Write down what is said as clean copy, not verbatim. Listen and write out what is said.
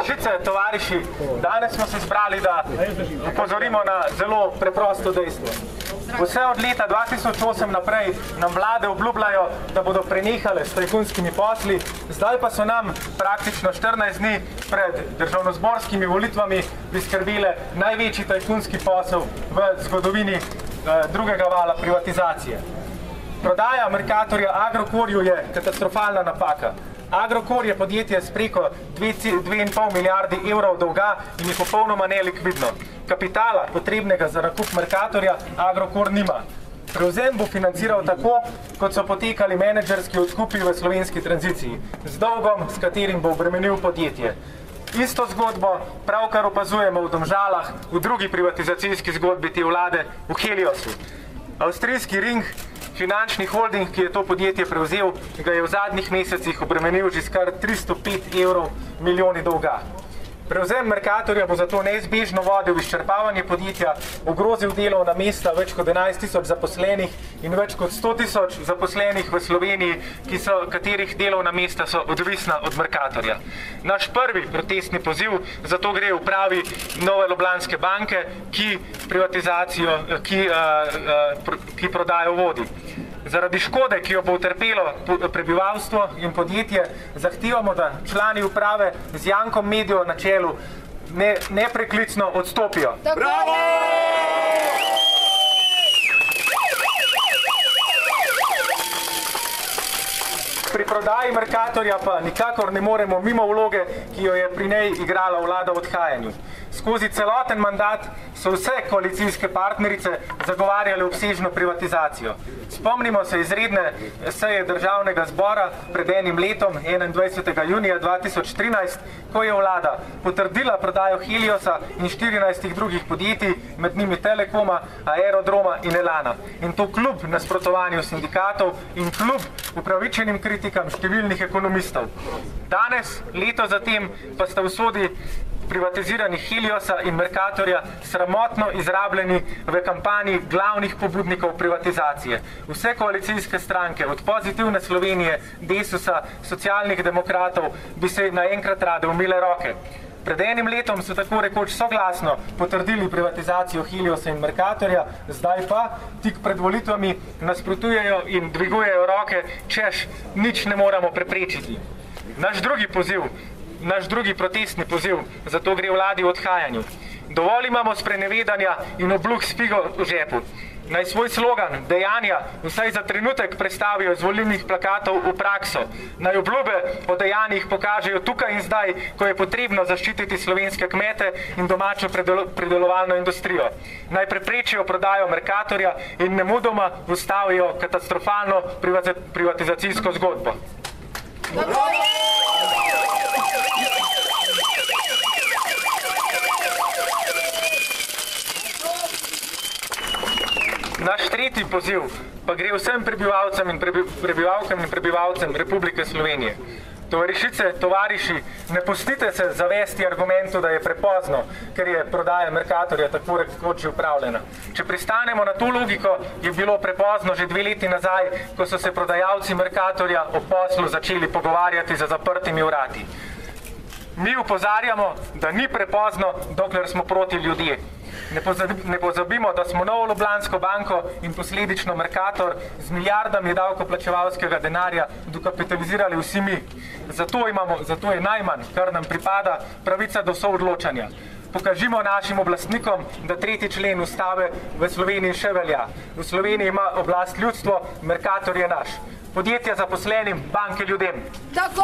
Tovarišice, tovariši, danes smo se zbrali, da upozorimo na zelo preprosto dejstvo. Vse od leta 2008 naprej nam vlade obljubljajo, da bodo prenehale s tajkunskimi posli, zdaj pa so nam praktično 14 dni pred državnozborskimi volitvami priskrbile največji tajkunski posel v zgodovini drugega vala privatizacije. Prodaja Mercatorja Agrokorju je katastrofalna napaka. Agrokor je podjetje s preko 2,5 milijardi evrov dolga in je popolnoma nelikvidno. Kapitala, potrebnega za nakup Mercatorja, Agrokor nima. Prevzem bo financiral tako, kot so potekali menedžerski odkupi v slovenski tranziciji, z dolgom, s katerim bo obremenil podjetje. Isto zgodbo pravkar opazujemo v Domžalah, v drugi privatizacijski zgodbi te vlade, v Heliosu. Avstrijski Ring, finančni holding, ki je to podjetje prevzel, ga je v zadnjih mesecih obremenil že skar 305 evrov milijoni dolga. Prevzem Mercatorja bo zato neizbežno vodil izčrpavanje podjetja, ogrozil delovna mesta več kot 11 tisoč zaposlenih in več kot 100 tisoč zaposlenih v Sloveniji, katerih delovna mesta so odvisna od Mercatorja. Naš prvi protestni poziv zato gre upravi Nove Ljubljanske banke, ki prodajo vodi. Zaradi škode, ki jo bo utrpelo prebivalstvo in podjetje, zahtevamo, da člani uprave z Jankom Medijo na čelu nepreklicno odstopijo. Bravo! Pri prodaji Mercatorja pa nikakor ne moremo mimo vloge, ki jo je pri njej igrala vlada v odhajanju. Skozi celoten mandat so vse koalicijske partnerice zagovarjale obsežno privatizacijo. Spomnimo se izredne seje Državnega zbora pred enim letom, 21. junija 2013, ko je vlada potrdila prodajo Heliosa in 14 drugih podjetij, med njimi Telekoma, Aerodroma in Elana. In to kljub nasprotovanju sindikatov in kljub upravičenim kritikam številnih ekonomistov. Danes, leto zatem, pa sta usodi privatiziranih Heliosa in Mercatorja sramotno izrabljeni v kampanji glavnih pobudnikov privatizacije. Vse koalicijske stranke, od Pozitivne Slovenije, Desusa, Socialnih demokratov, bi se naenkrat rade umile roke. Pred enim letom so tako rekoč soglasno potrdili privatizacijo Heliosa in Mercatorja, zdaj pa, tik pred volitvami, nasprotujejo in dvigujejo roke, češ, nič ne moramo preprečiti. Naš drugi protestni poziv, zato gre vladi v odhajanju. Dovolj imamo sprenevedanja in obljub s figo v žepu. Naj svoj slogan, dejanja, vsaj za trenutek prestavijo iz volilnih plakatov v prakso. Naj obljube o dejanjih pokažejo tukaj in zdaj, ko je potrebno zaščititi slovenske kmete in domačo predelovalno industrijo. Naj preprečijo prodajo Mercatorja in nemudoma ustavijo katastrofalno privatizacijsko zgodbo. Naš tretji poziv pa gre vsem prebivalcem in prebivalcem Republike Slovenije. Tovarišice, tovariši, ne pustite se zavesti argumentu, da je prepozno, ker je prodaja Mercatorja tako rekoč že upravljena. Če pristanemo na to logiko, je bilo prepozno že 2 leti nazaj, ko so se prodajalci Mercatorja o poslu začeli pogovarjati za zaprtimi vrati. Mi opozarjamo, da ni prepozno, dokler smo proti ljudje. Ne pozabimo, da smo Novo Ljubljansko banko in posledično Mercator z milijardami davkoplačevalskega denarja dokapitalizirali vsi mi. Zato je najmanj, kar nam pripada, pravica do soodločanja. Pokažimo našim oblastnikom, da 3. člen ustave v Sloveniji še velja. V Sloveniji ima oblast ljudstvo, Mercator je naš. Podjetja zaposlenim, banke ljudem. Tako!